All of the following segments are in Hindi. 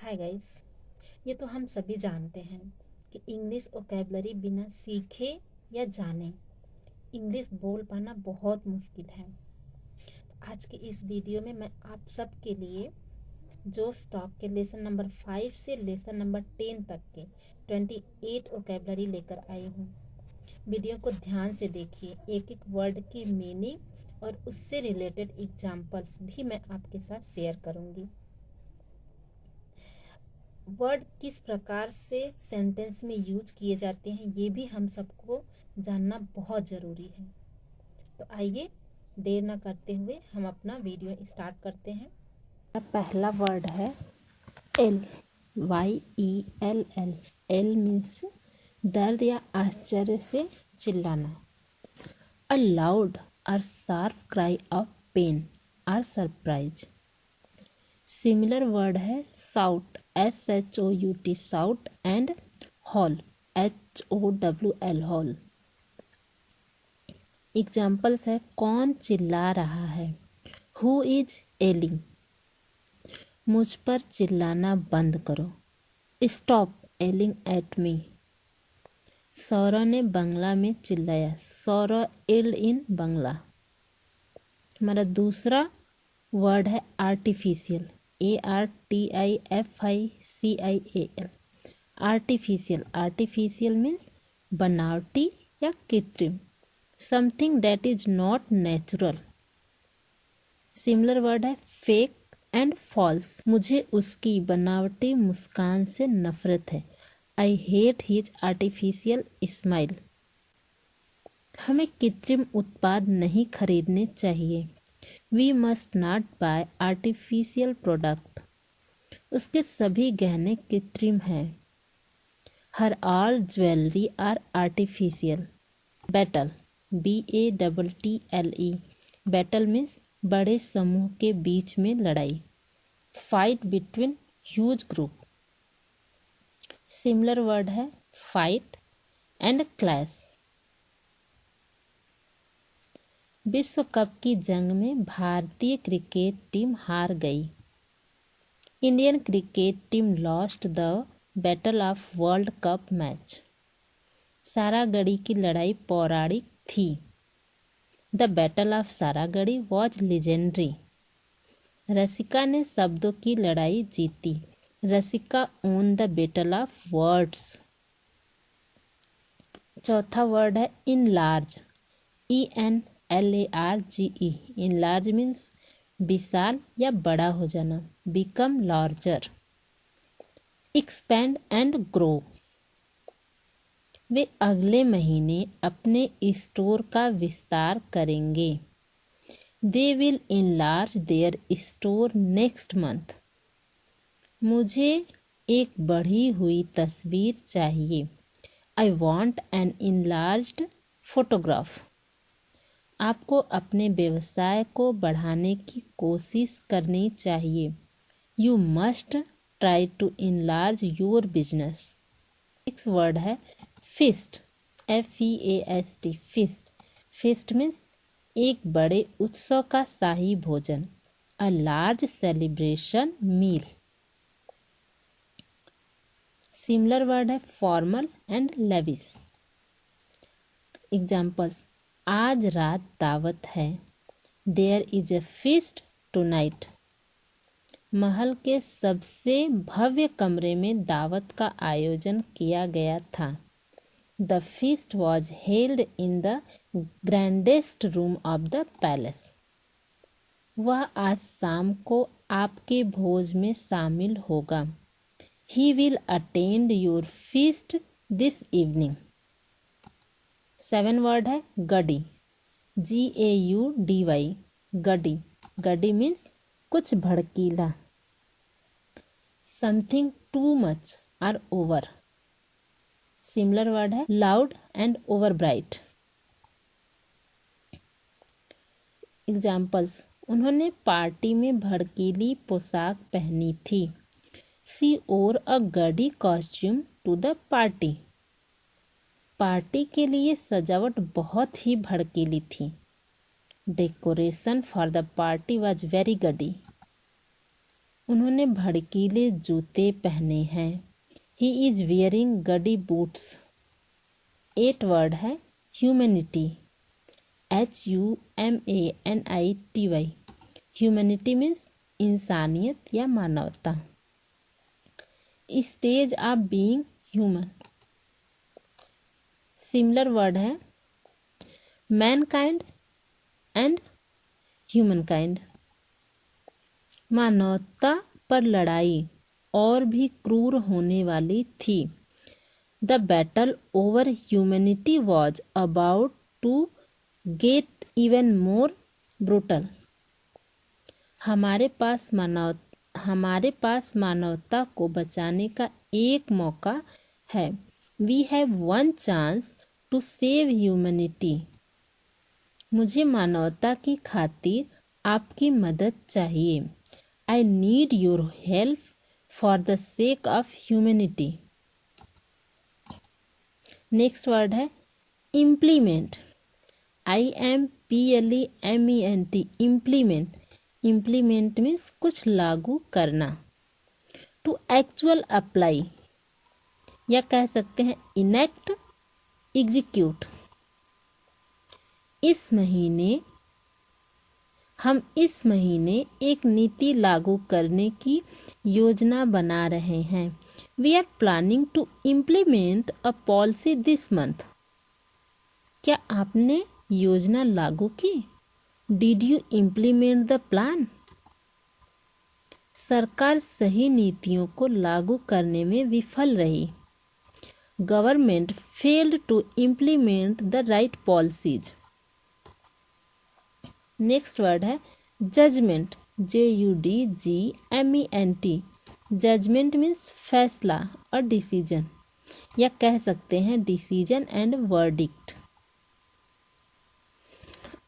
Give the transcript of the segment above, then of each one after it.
Hi guys. ये तो हम सभी जानते हैं कि इंग्लिश वोकैबलरी बिना सीखे या जाने इंग्लिश बोल पाना बहुत मुश्किल है। तो आज के इस वीडियो में मैं आप सब के लिए जो स्टॉक के लेसन नंबर 5 से लेसन नंबर 10 तक के 28 वोकैबलरी लेकर आई हूँ। वीडियो को ध्यान से देखिए, एक एक वर्ड की मीनिंग और उससे रिलेटेड एग्जाम्पल्स भी मैं आपके साथ शेयर करूँगी। वर्ड किस प्रकार से सेंटेंस में यूज किए जाते हैं ये भी हम सबको जानना बहुत ज़रूरी है। तो आइए देर ना करते हुए हम अपना वीडियो स्टार्ट करते हैं। पहला वर्ड है एल, YELL। एल मीन्स दर्द या आश्चर्य से चिल्लाना। अ लाउड और शार्प क्राई ऑफ पेन और सरप्राइज। सिमिलर वर्ड है shout, SHOUT shout and howl, HOWL howl. Examples है कौन चिल्ला रहा है, हु इज एलिंग, मुझ पर चिल्लाना बंद करो, स्टॉप एलिंग एट मी। सौरव ने बंगला में चिल्लाया, सौरव इल्ड इन बंगला। हमारा दूसरा वर्ड है artificial, ARTIFICIAL। Artificial, artificial means बनावटी या कृत्रिम, something that is not natural. Similar word है फेक एंड फॉल्स। मुझे उसकी बनावटी मुस्कान से नफरत है, I hate his artificial smile. हमें कृत्रिम उत्पाद नहीं खरीदने चाहिए, we must not buy artificial product. उसके सभी गहने कृत्रिम हैं, her all jewellery are artificial. Battle, BATTLE। Battle means बड़े समूह के बीच में लड़ाई, fight between huge group. Similar word है फाइट एंड क्लैश। विश्व कप की जंग में भारतीय क्रिकेट टीम हार गई, Indian cricket team lost the battle of world cup match. Saragarhi की लड़ाई पौराणिक थी, the battle of Saragarhi was legendary. Rasika ने शब्दों की लड़ाई जीती, Rasika won the battle of words. चौथा वर्ड है इनलार्ज, ENLARGE। इनलार्ज मीन्स विशाल या बड़ा हो जाना, become larger. Expand and grow. वे अगले महीने अपने स्टोर का विस्तार करेंगे, they will enlarge their store next month. मुझे एक बढ़ी हुई तस्वीर चाहिए, I want an enlarged photograph. आपको अपने व्यवसाय को बढ़ाने की कोशिश करनी चाहिए, you must try to enlarge your business. Next word है feast, FEAST, feast. Feast means एक बड़े उत्सव का शाही भोजन, a large celebration meal. Similar word है फॉर्मल एंड लेविश। एग्जाम्पल्स, आज रात दावत है, there is a feast tonight. महल के सबसे भव्य कमरे में दावत का आयोजन किया गया था, the feast was held in the grandest room of the palace. वह आज शाम को आपके भोज में शामिल होगा, he will attend your feast this evening. 7 word है gaudy, GAUDY, gaudy. Gaudy means कुछ भड़कीला, समथिंग टू मच और ओवर। सिमिलर वर्ड है loud and over bright. Examples, उन्होंने पार्टी में भड़कीली पोशाक पहनी थी, she wore a gaudy costume to the party. Party के लिए सजावट बहुत ही भड़कीली थी, decoration for the party was very gaudy. उन्होंने भड़कीले जूते पहने हैं। He is wearing gaudy boots. 8 word है ह्यूमैनिटी। HUMANITY। ह्यूमैनिटी मीन्स इंसानियत या मानवता। Stage of being human. Similar word है मैनकाइंड एंड ह्यूमनकाइंड। मानवता पर लड़ाई और भी क्रूर होने वाली थी। The battle over humanity was about to get even more brutal. हमारे पास मानवता को बचाने का एक मौका है। We have one chance to save humanity. मुझे मानवता की खातिर आपकी मदद चाहिए। I need your help for the sake of humanity. Next word है implement. IMPLEMENT। Implement. Implement means कुछ लागू करना। टू एक्चुअल अप्लाई या कह सकते हैं इनेक्ट, एग्जीक्यूट। हम इस महीने एक नीति लागू करने की योजना बना रहे हैं। We are planning to implement a policy this month. क्या आपने योजना लागू की? Did you implement the plan? सरकार सही नीतियों को लागू करने में विफल रही। Government failed to implement the right policies. Next word है जजमेंट। JUDGMENT। जजमेंट मीन्स फैसला और डिसीजन या कह सकते हैं डिसीजन एंड वर्डिक्ट।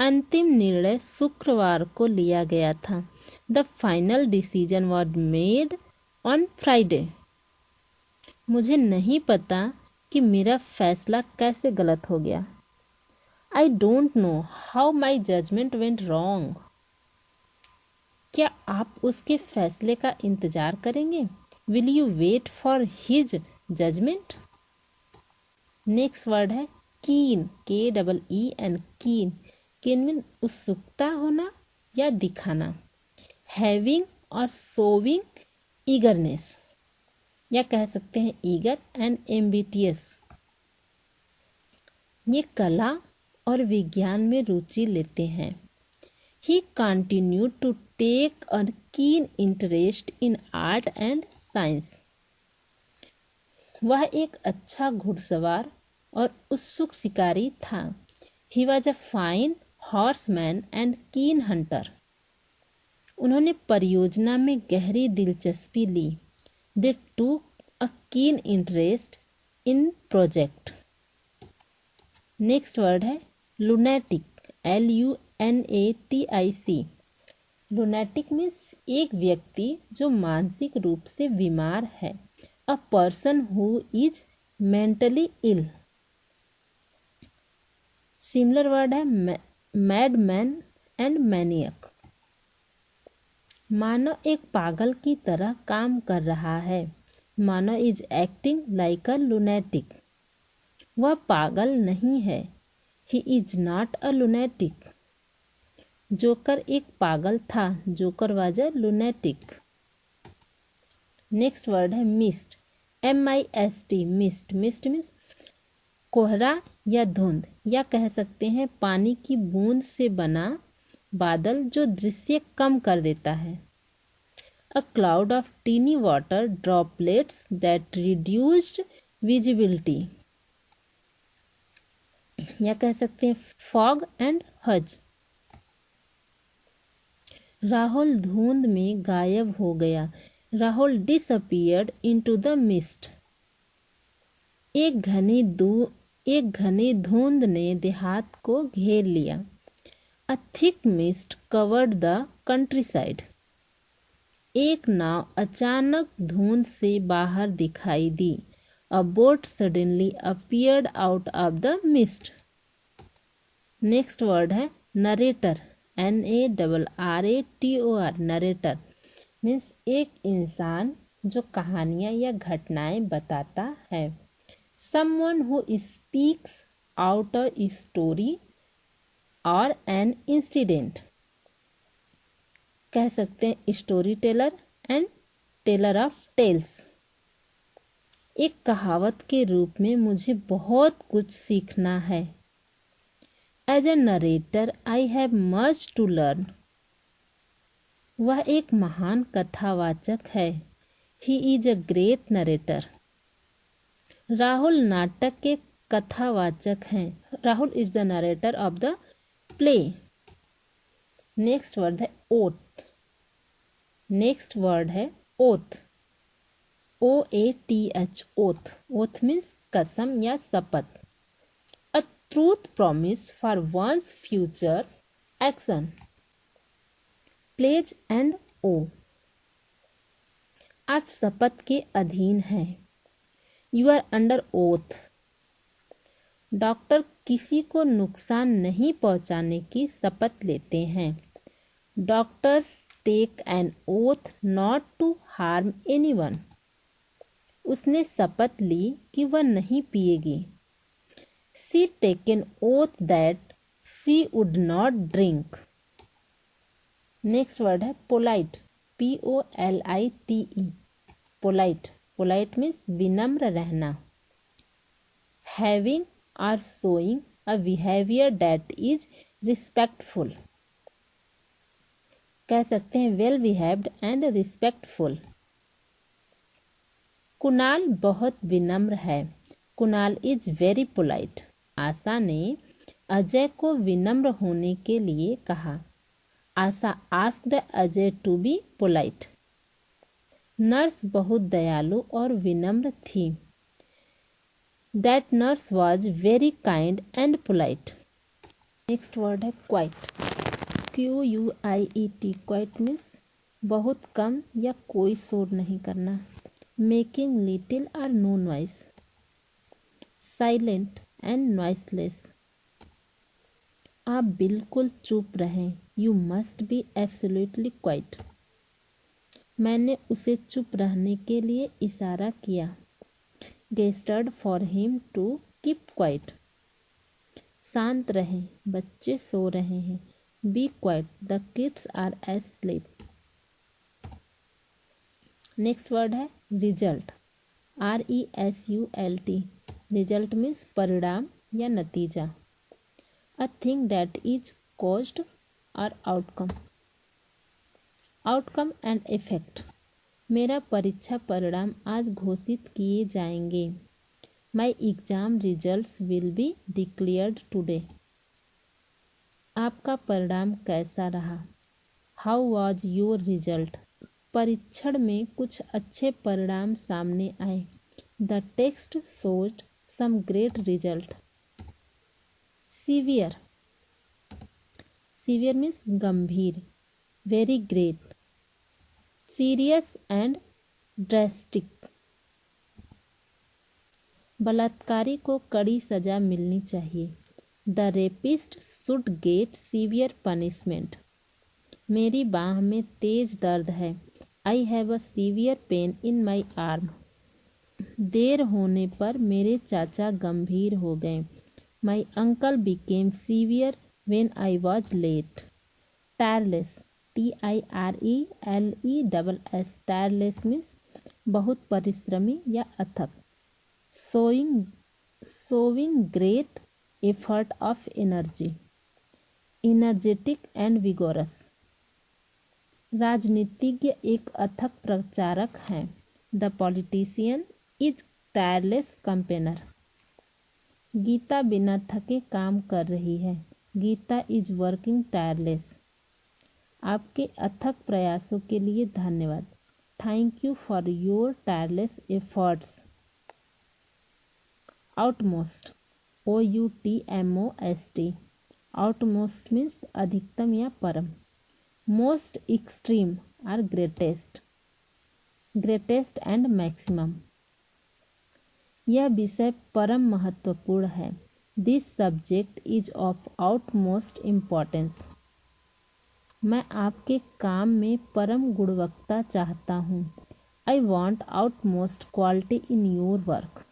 अंतिम निर्णय शुक्रवार को लिया गया था। The final decision was made on Friday. मुझे नहीं पता कि मेरा फैसला कैसे गलत हो गया। I don't know how my judgment went wrong। क्या आप उसके फैसले का इंतजार करेंगे? Will you wait for his judgment? Next word है कीन। KEEN। कीन। कीन मीन उत्सुकता होना या दिखाना। हैविंग और शोविंग ईगरनेस या कह सकते हैं ईगर एंड एम्बिटियस। ये कला और विज्ञान में रुचि लेते हैं। He continued to take a keen interest in art and science. वह एक अच्छा घुड़सवार और उत्सुक शिकारी था। He was a fine horseman and keen hunter. उन्होंने परियोजना में गहरी दिलचस्पी ली। दे took a keen interest in project. Next word है लुनैटिक। LUNATIC। लुनैटिक मीन्स एक व्यक्ति जो मानसिक रूप से बीमार है। A person who is mentally ill. Similar word है मैडमैन एंड मैनियक। मानव एक पागल की तरह काम कर रहा है। Manav is acting like a lunatic. वह पागल नहीं है। He is not a lunatic. Joker एक पागल था। Joker was a lunatic. Next word है mist. MIST। Mist. Mist means कोहरा या धुंध या कह सकते हैं पानी की बूंद से बना बादल जो दृश्य कम कर देता है। A cloud of tiny water droplets that reduced visibility या कह सकते हैं फॉग एंड हज। राहुल धुंध में गायब हो गया। Rahul disappeared into the mist. एक घनी धुंध ने देहात को घेर लिया। A thick mist covered the countryside. एक नाव अचानक धुंध से बाहर दिखाई दी। A boat suddenly appeared out of the mist। Next word है नरेटर। NARRATOR। नरेटर मीन्स एक इंसान जो कहानियाँ या घटनाएं बताता है। Someone who speaks out a story और एन इंसिडेंट। कह सकते हैं story teller and Taylor of tales. एक कहावत के रूप में मुझे बहुत कुछ सीखना है। As a narrator I have much to learn. वह एक महान कथावाचक है। He is a great narrator. Rahul नाटक के कथावाचक हैं। Rahul is the narrator of the play. Next word है ओथ। नेक्स्ट वर्ड है oath. OATH oath. Oath means कसम या शपथ। A truth promise for one's future action. Pledge and oh. आप शपथ के अधीन हैं। You are under oath. Doctor किसी को नुकसान नहीं पहुंचाने की शपथ लेते हैं। Doctors take an oath not to harm anyone. उसने शपथ ली कि वह नहीं पिएगी। She take an oath that she would not drink. Next word है polite. POLITE। Polite. Polite means विनम्र रहना। Having or showing a behaviour that is respectful. कह सकते हैं well behaved and respectful. Kunal बहुत विनम्र है। Kunal is very polite. Asha ने अजय को विनम्र होने के लिए कहा। Asha asked Ajay to be polite. Nurse बहुत दयालु और विनम्र थी। That nurse was very kind and polite. Next word है क्वाइट। QUIET। क्वाइट मीन्स बहुत कम या कोई शोर नहीं करना। Making little or no noise. Silent and noiseless. आप बिल्कुल चुप रहें। You must be absolutely quiet. मैंने उसे चुप रहने के लिए इशारा किया। Gestured for him to keep quiet. शांत रहें, बच्चे सो रहे हैं। Be quiet, the kids are asleep. Next word है रिजल्ट। RESULT। रिजल्ट मीन्स परिणाम या नतीजा। A thing that is caused और आउटकम। Outcome and effect. मेरा परीक्षा परिणाम आज घोषित किए जाएंगे। My exam results will be declared today. आपका परिणाम कैसा रहा। How was your result. परीक्षण में कुछ अच्छे परिणाम सामने आए। The text showed some great result. Severe. Severe means गंभीर। Very great. Serious and drastic. बलात्कारी को कड़ी सजा मिलनी चाहिए। The rapist should get severe punishment. मेरी बाह में तेज दर्द है। I have a severe pain in my arm. देर होने पर मेरे चाचा गंभीर हो गए। My uncle became severe when I was late. Tireless. TIRELESS। Tireless means बहुत परिश्रमी या अथक। Showing great effort of energy. Energetic and vigorous. राजनीतिज्ञ एक अथक प्रचारक हैं। The politician is tireless campaigner. Geeta बिना थके काम कर रही है। Geeta is working tireless. आपके अथक प्रयासों के लिए धन्यवाद। Thank you for your tireless efforts. Outmost. OUTMOST। Outmost means अधिकतम या परम। Most extreme or greatest. Greatest and maximum. यह विषय परम महत्वपूर्ण है। This subject is of outmost importance. मैं आपके काम में परम गुणवत्ता चाहता हूँ। I want outmost quality in your work.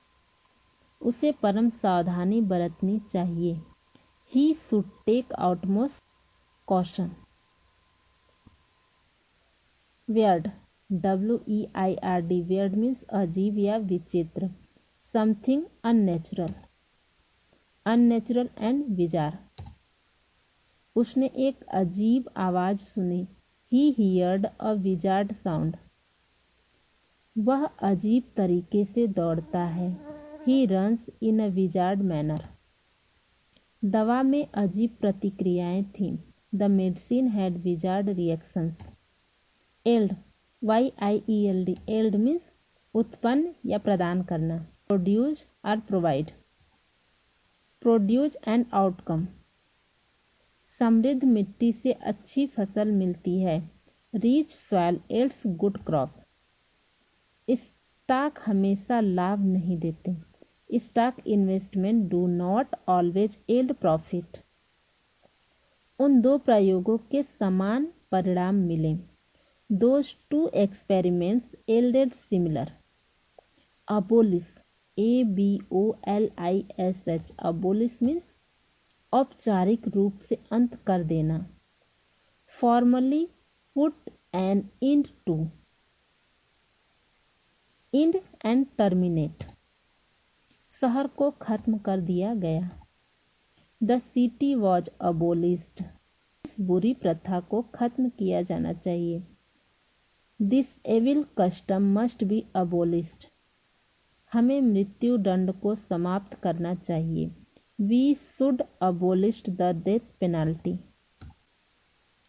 उसे परम सावधानी बरतनी चाहिए। ही should take outmost caution. Weird, WEIRD, weird means अजीब या विचित्र, something unnatural, unnatural and bizarre. उसने एक अजीब आवाज सुनी। ही हियर्ड अ विजार्ड साउंड। वह अजीब तरीके से दौड़ता है। ही रन्स इन अ विजार्ड मैनर। दवा में अजीब प्रतिक्रियाएं थीं। द मेडिसिन हैड विजार्ड reactions. Yield, YIELD, yield means उत्पन्न या प्रदान करना। प्रोड्यूस और प्रोवाइड, प्रोड्यूस एंड आउटकम। समृद्ध मिट्टी से अच्छी फसल मिलती है। Rich soil yields good crop. Stock हमेशा लाभ नहीं देते। Stock investment do not always yield profit. उन दो प्रयोगों के समान परिणाम मिले। Those two experiments yielded similar. Abolish, ABOLISH, abolish means औपचारिक रूप से अंत कर देना। Formally put an end to, end and terminate, शहर को खत्म कर दिया गया। द सिटी वॉज अबोलिश्ड, इस बुरी प्रथा को खत्म किया जाना चाहिए। This evil custom must be abolished, हमें मृत्यु दंड को समाप्त करना चाहिए। We should abolish the death penalty.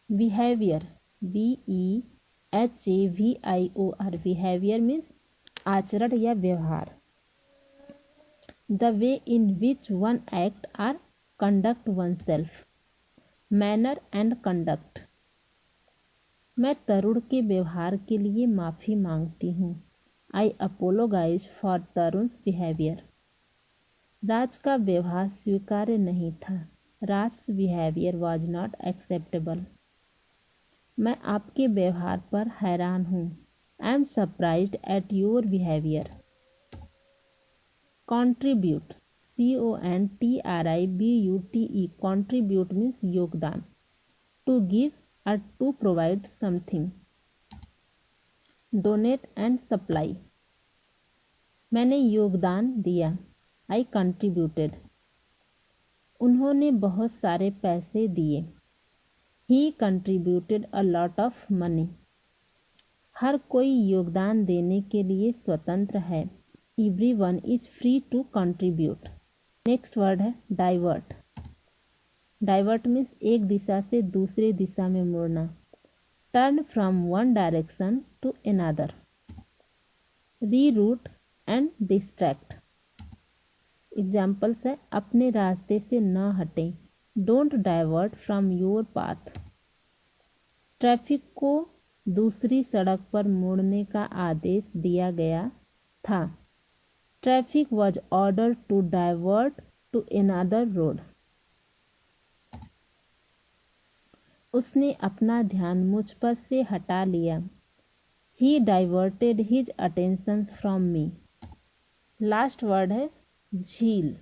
Behaviour, BEHAVIOR, behaviour means आचरण या व्यवहार। The way in which one act or conduct oneself. Manner and conduct. मैं तरुण के व्यवहार के लिए माफ़ी मांगती हूँ। आई अपोलोगाइज फॉर तरुण्स बिहेवियर। राज का व्यवहार स्वीकार्य नहीं था। Raj behaviour was not acceptable. मैं आपके व्यवहार पर हैरान हूँ। I am surprised at your behaviour. Contribute, CONTRIBUTE, contribute means योगदान। To give or to provide something. Donate and supply, मैंने योगदान दिया। I contributed. उन्होंने बहुत सारे पैसे दिए। He contributed a lot of money. हर कोई योगदान देने के लिए स्वतंत्र है। Everyone is free to contribute. Next word है डाइवर्ट। डाइवर्ट मीन्स एक दिशा से दूसरे दिशा में मुड़ना। Turn from one direction to another. Reroute and distract. Examples है, अपने रास्ते से न हटें। Don't divert from your path. Traffic को दूसरी सड़क पर मुड़ने का आदेश दिया गया था। Traffic was order to divert to another road. उसने अपना ध्यान मुझ पर से हटा लिया। He diverted his attention from me. Last word है झील,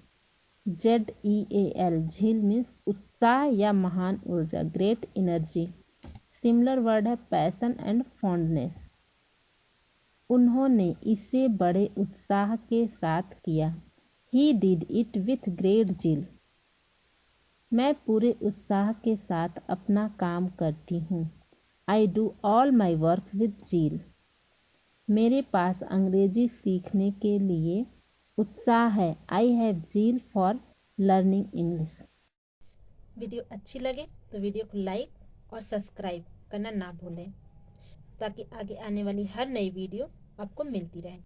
ZEAL, झील मीन्स उत्साह या महान ऊर्जा, ग्रेट एनर्जी। सिमिलर वर्ड है पैशन एंड फॉन्डनेस। उन्होंने इसे बड़े उत्साह के साथ किया। He did it with great zeal. मैं पूरे उत्साह के साथ अपना काम करती हूँ। I do all my work with झील। मेरे पास अंग्रेजी सीखने के लिए उत्साह है। आई हैव झील फॉर लर्निंग इंग्लिश। वीडियो अच्छी लगे तो वीडियो को लाइक और सब्सक्राइब करना ना भूलें, ताकि आगे आने वाली हर नई वीडियो आपको मिलती रहे।